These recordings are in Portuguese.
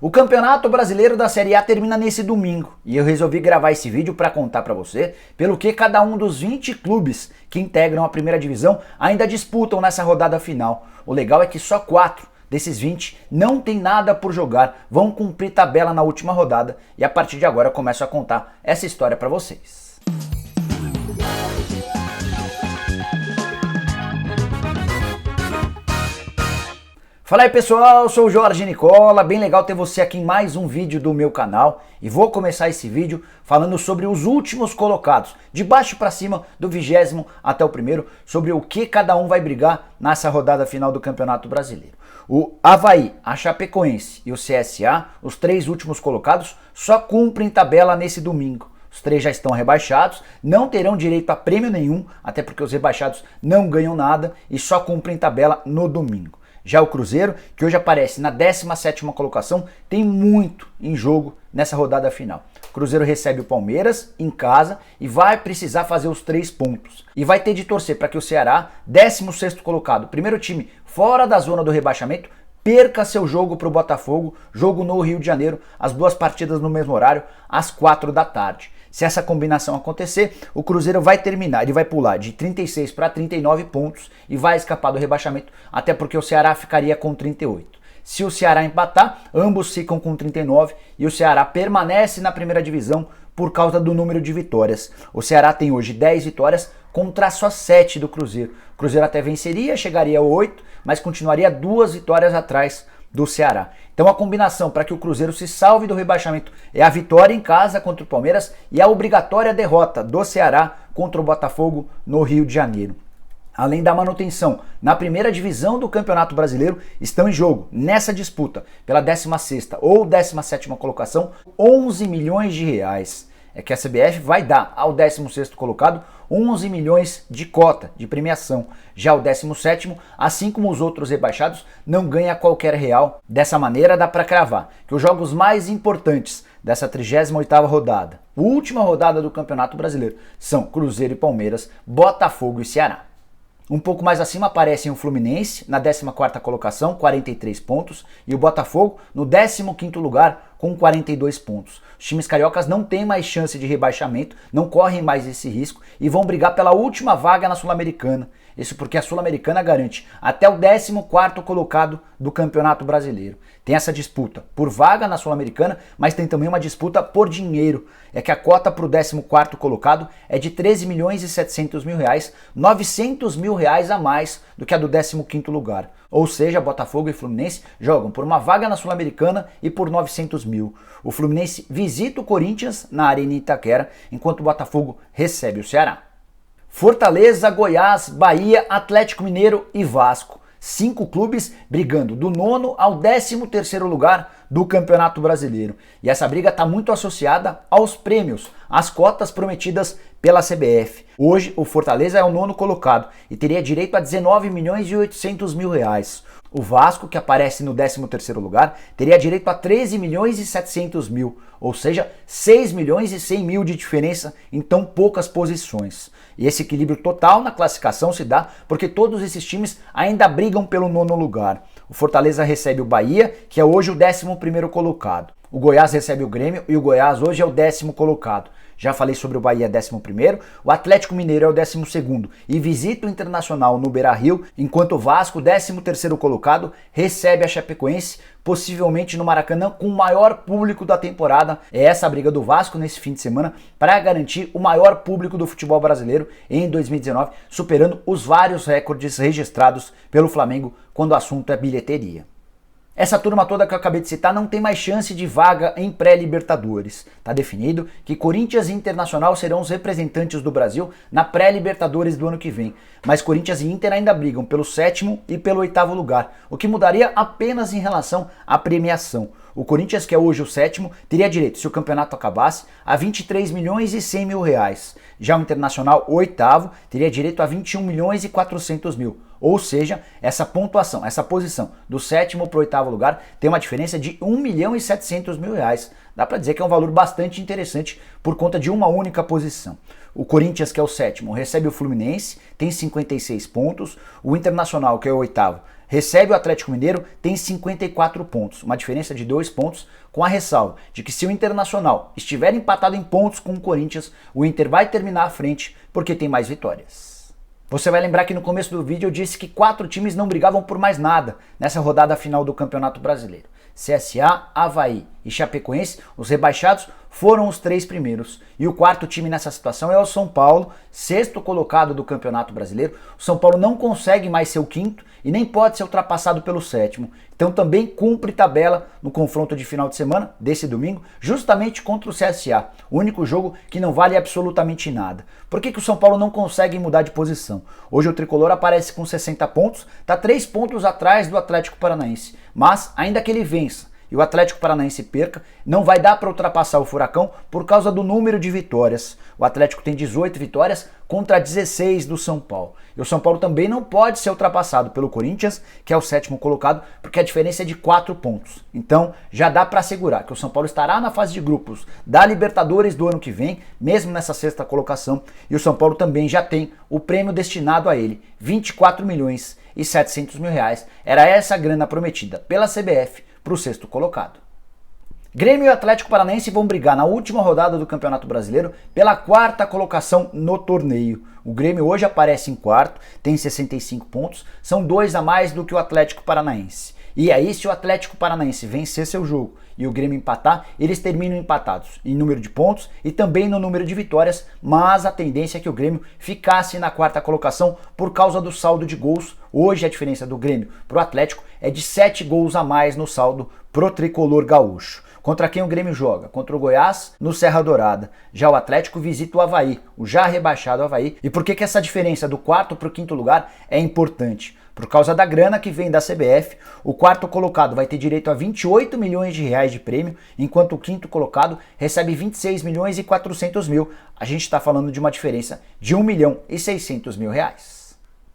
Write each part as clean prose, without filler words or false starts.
O Campeonato Brasileiro da Série A termina nesse domingo e eu resolvi gravar esse vídeo para contar para você pelo que cada um dos 20 clubes que integram a primeira divisão ainda disputam nessa rodada final. O legal é que só 4 desses 20 não tem nada por jogar, vão cumprir tabela na última rodada e a partir de agora eu começo a contar essa história para vocês. Fala aí pessoal, eu sou o Jorge Nicola, bem legal ter você aqui em mais um vídeo do meu canal e vou começar esse vídeo falando sobre os últimos colocados, de baixo para cima, do 20º até o primeiro, sobre o que cada um vai brigar nessa rodada final do Campeonato Brasileiro. O Avaí, a Chapecoense e o CSA, os 3 últimos colocados, só cumprem tabela nesse domingo. Os 3 já estão rebaixados, não terão direito a prêmio nenhum, até porque os rebaixados não ganham nada e só cumprem tabela no domingo. Já o Cruzeiro, que hoje aparece na 17ª colocação, tem muito em jogo nessa rodada final. O Cruzeiro recebe o Palmeiras em casa e vai precisar fazer os 3 pontos. E vai ter de torcer para que o Ceará, 16º colocado, primeiro time fora da zona do rebaixamento, perca seu jogo para o Botafogo, jogo no Rio de Janeiro, as 2 partidas no mesmo horário, às 4 da tarde. Se essa combinação acontecer, o Cruzeiro vai terminar, ele vai pular de 36 para 39 pontos e vai escapar do rebaixamento, até porque o Ceará ficaria com 38. Se o Ceará empatar, ambos ficam com 39 e o Ceará permanece na primeira divisão por causa do número de vitórias. O Ceará tem hoje 10 vitórias contra só 7 do Cruzeiro. O Cruzeiro até venceria, chegaria a 8, mas continuaria 2 vitórias atrás do Ceará. Então a combinação para que o Cruzeiro se salve do rebaixamento é a vitória em casa contra o Palmeiras e a obrigatória derrota do Ceará contra o Botafogo no Rio de Janeiro. Além da manutenção na primeira divisão do Campeonato Brasileiro, estão em jogo, nessa disputa, pela 16ª ou 17ª colocação, 11 milhões de reais. É que a CBF vai dar ao 16º colocado 11 milhões de cota de premiação. Já o 17º, assim como os outros rebaixados, não ganha qualquer real. Dessa maneira dá para cravar que os jogos mais importantes dessa 38ª rodada, última rodada do Campeonato Brasileiro, são Cruzeiro e Palmeiras, Botafogo e Ceará. Um pouco mais acima aparecem o Fluminense, na 14ª colocação, 43 pontos, e o Botafogo no 15º lugar, com 42 pontos. Os times cariocas não têm mais chance de rebaixamento, não correm mais esse risco e vão brigar pela última vaga na Sul-Americana. Isso porque a Sul-Americana garante até o 14º colocado do Campeonato Brasileiro. Tem essa disputa por vaga na Sul-Americana, mas tem também uma disputa por dinheiro. É que a cota para o 14º colocado é de 13 milhões e 700 mil reais, 900 mil reais a mais do que a do 15º lugar. Ou seja, Botafogo e Fluminense jogam por uma vaga na Sul-Americana e por 900 mil. O Fluminense visita o Corinthians na Arena Itaquera, enquanto o Botafogo recebe o Ceará. Fortaleza, Goiás, Bahia, Atlético Mineiro e Vasco. 5 clubes brigando do 9º ao 13º lugar do Campeonato Brasileiro. E essa briga está muito associada aos prêmios, às cotas prometidas pela CBF. Hoje o Fortaleza é o 9º colocado e teria direito a 19 milhões e 800 mil reais. O Vasco, que aparece no 13º lugar, teria direito a 13 milhões e 700 mil, ou seja, 6 milhões e 100 mil de diferença em tão poucas posições. E esse equilíbrio total na classificação se dá porque todos esses times ainda brigam pelo 9º lugar. O Fortaleza recebe o Bahia, que é hoje o 11º colocado. O Goiás recebe o Grêmio e o Goiás hoje é o 10º colocado. Já falei sobre o Bahia 11º, o Atlético Mineiro é o 12º e visita o Internacional no Beira-Rio, enquanto o Vasco, 13º colocado, recebe a Chapecoense, possivelmente no Maracanã com o maior público da temporada. É essa a briga do Vasco nesse fim de semana para garantir o maior público do futebol brasileiro em 2019, superando os vários recordes registrados pelo Flamengo quando o assunto é bilheteria. Essa turma toda que eu acabei de citar não tem mais chance de vaga em pré-Libertadores. Está definido que Corinthians e Internacional serão os representantes do Brasil na pré-Libertadores do ano que vem. Mas Corinthians e Inter ainda brigam pelo 7º e pelo 8º lugar, o que mudaria apenas em relação à premiação. O Corinthians, que é hoje o 7º, teria direito, se o campeonato acabasse, a 23 milhões e 100 mil reais. Já o Internacional, o 8º, teria direito a 21 milhões e 400 mil. Ou seja, essa pontuação, essa posição do 7º para o 8º lugar tem uma diferença de 1 milhão e 700 mil reais. Dá para dizer que é um valor bastante interessante por conta de uma única posição. O Corinthians, que é o 7º, recebe o Fluminense, tem 56 pontos. O Internacional, que é o 8º, recebe o Atlético Mineiro, tem 54 pontos, uma diferença de 2 pontos, com a ressalva de que se o Internacional estiver empatado em pontos com o Corinthians, o Inter vai terminar à frente porque tem mais vitórias. Você vai lembrar que no começo do vídeo eu disse que 4 times não brigavam por mais nada nessa rodada final do Campeonato Brasileiro. CSA, Avaí e Chapecoense, os rebaixados, foram os 3 primeiros. E o quarto time nessa situação é o São Paulo, 6º colocado do Campeonato Brasileiro. O São Paulo não consegue mais ser o 5º e nem pode ser ultrapassado pelo 7º. Então também cumpre tabela no confronto de final de semana, desse domingo, justamente contra o CSA. O único jogo que não vale absolutamente nada. Por que o São Paulo não consegue mudar de posição? Hoje o Tricolor aparece com 60 pontos, está 3 pontos atrás do Atlético Paranaense. Mas, ainda que ele vença e o Atlético Paranaense perca, não vai dar para ultrapassar o Furacão por causa do número de vitórias. O Atlético tem 18 vitórias contra 16 do São Paulo. E o São Paulo também não pode ser ultrapassado pelo Corinthians, que é o 7º colocado, porque a diferença é de 4 pontos. Então já dá para assegurar que o São Paulo estará na fase de grupos da Libertadores do ano que vem, mesmo nessa 6ª colocação, e o São Paulo também já tem o prêmio destinado a ele, 24 milhões e 700 mil reais. Era essa a grana prometida pela CBF para o 6º colocado. Grêmio e Atlético Paranaense vão brigar na última rodada do Campeonato Brasileiro pela 4ª colocação no torneio. O Grêmio hoje aparece em 4º, tem 65 pontos, são 2 a mais do que o Atlético Paranaense. E aí, se o Atlético Paranaense vencer seu jogo e o Grêmio empatar, eles terminam empatados em número de pontos e também no número de vitórias, mas a tendência é que o Grêmio ficasse na 4ª colocação por causa do saldo de gols. Hoje a diferença do Grêmio para o Atlético é de 7 gols a mais no saldo pro tricolor gaúcho. Contra quem o Grêmio joga? Contra o Goiás, no Serra Dourada. Já o Atlético visita o Avaí, o já rebaixado Avaí. E por que essa diferença do 4º para o 5º lugar é importante? Por causa da grana que vem da CBF, o 4º colocado vai ter direito a 28 milhões de reais de prêmio, enquanto o 5º colocado recebe 26 milhões e 400 mil. A gente está falando de uma diferença de 1 milhão e 600 mil reais.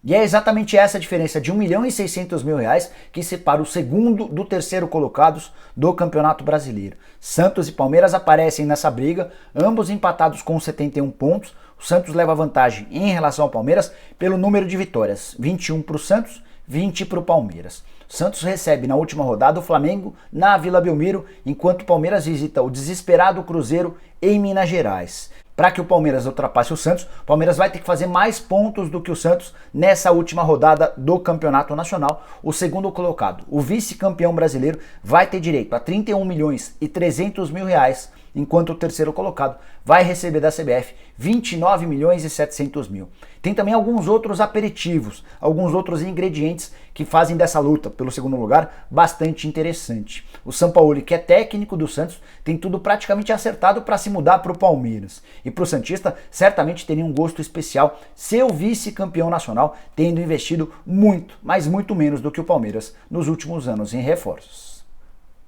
E é exatamente essa diferença de 1 milhão e 600 mil reais que separa o 2º do 3º colocados do Campeonato Brasileiro. Santos e Palmeiras aparecem nessa briga, ambos empatados com 71 pontos. O Santos leva vantagem em relação ao Palmeiras pelo número de vitórias, 21 para o Santos, 20 para o Palmeiras. O Santos recebe na última rodada o Flamengo na Vila Belmiro, enquanto o Palmeiras visita o desesperado Cruzeiro em Minas Gerais. Para que o Palmeiras ultrapasse o Santos, o Palmeiras vai ter que fazer mais pontos do que o Santos nessa última rodada do Campeonato Nacional. O 2º colocado, o vice-campeão brasileiro, vai ter direito a 31 milhões e 300 mil reais, enquanto o 3º colocado vai receber da CBF 29 milhões e 700 mil. Tem também alguns outros aperitivos, alguns outros ingredientes que fazem dessa luta pelo 2º lugar bastante interessante. O Sampaoli, que é técnico do Santos, tem tudo praticamente acertado para se mudar para o Palmeiras. E para o Santista, certamente teria um gosto especial ser o vice-campeão nacional, tendo investido muito, mas muito menos do que o Palmeiras nos últimos anos em reforços.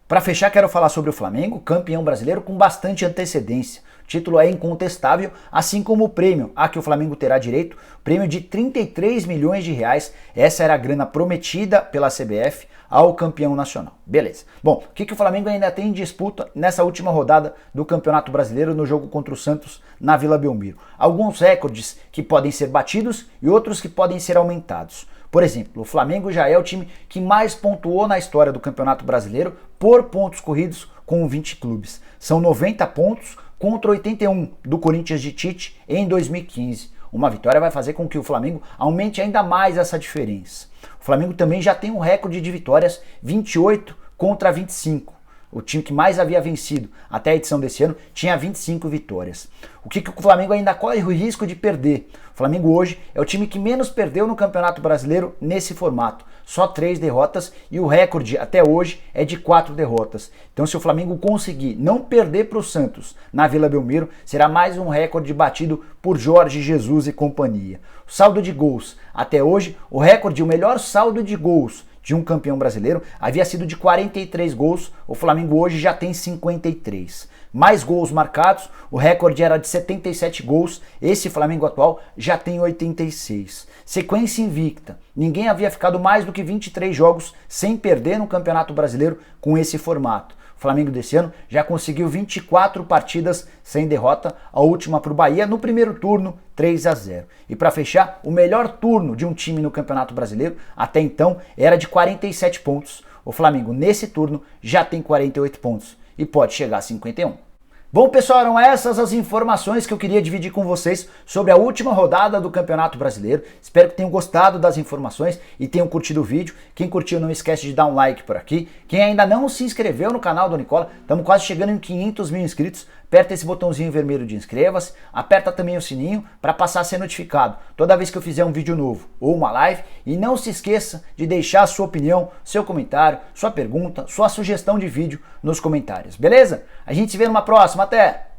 Para fechar, quero falar sobre o Flamengo, campeão brasileiro com bastante antecedência. O título é incontestável, assim como o prêmio a que o Flamengo terá direito, prêmio de 33 milhões de reais. Essa era a grana prometida pela CBF ao campeão nacional. Beleza. Bom, o que o Flamengo ainda tem em disputa nessa última rodada do Campeonato Brasileiro no jogo contra o Santos na Vila Belmiro? Alguns recordes que podem ser batidos e outros que podem ser aumentados. Por exemplo, o Flamengo já é o time que mais pontuou na história do Campeonato Brasileiro por pontos corridos com 20 clubes. São 90 pontos contra 81 do Corinthians de Tite em 2015. Uma vitória vai fazer com que o Flamengo aumente ainda mais essa diferença. O Flamengo também já tem um recorde de vitórias, 28 contra 25. O time que mais havia vencido até a edição desse ano tinha 25 vitórias. O que o Flamengo ainda corre o risco de perder? O Flamengo hoje é o time que menos perdeu no Campeonato Brasileiro nesse formato. Só 3 derrotas e o recorde até hoje é de 4 derrotas. Então, se o Flamengo conseguir não perder para o Santos na Vila Belmiro, será mais um recorde batido por Jorge Jesus e companhia. O saldo de gols. Até hoje, o recorde, o melhor saldo de gols de um campeão brasileiro havia sido de 43 gols, o Flamengo hoje já tem 53. Mais gols marcados, o recorde era de 77 gols, esse Flamengo atual já tem 86. Sequência invicta, ninguém havia ficado mais do que 23 jogos sem perder no Campeonato Brasileiro com esse formato. O Flamengo desse ano já conseguiu 24 partidas sem derrota, a última para o Bahia no primeiro turno, 3-0. E para fechar, o melhor turno de um time no Campeonato Brasileiro até então era de 47 pontos. O Flamengo nesse turno já tem 48 pontos e pode chegar a 51. Bom, pessoal, eram essas as informações que eu queria dividir com vocês sobre a última rodada do Campeonato Brasileiro. Espero que tenham gostado das informações e tenham curtido o vídeo. Quem curtiu, não esquece de dar um like por aqui. Quem ainda não se inscreveu no canal do Nicola, estamos quase chegando em 500 mil inscritos. Aperta esse botãozinho vermelho de inscreva-se, aperta também o sininho para passar a ser notificado toda vez que eu fizer um vídeo novo ou uma live. E não se esqueça de deixar a sua opinião, seu comentário, sua pergunta, sua sugestão de vídeo nos comentários, beleza? A gente se vê numa próxima, até!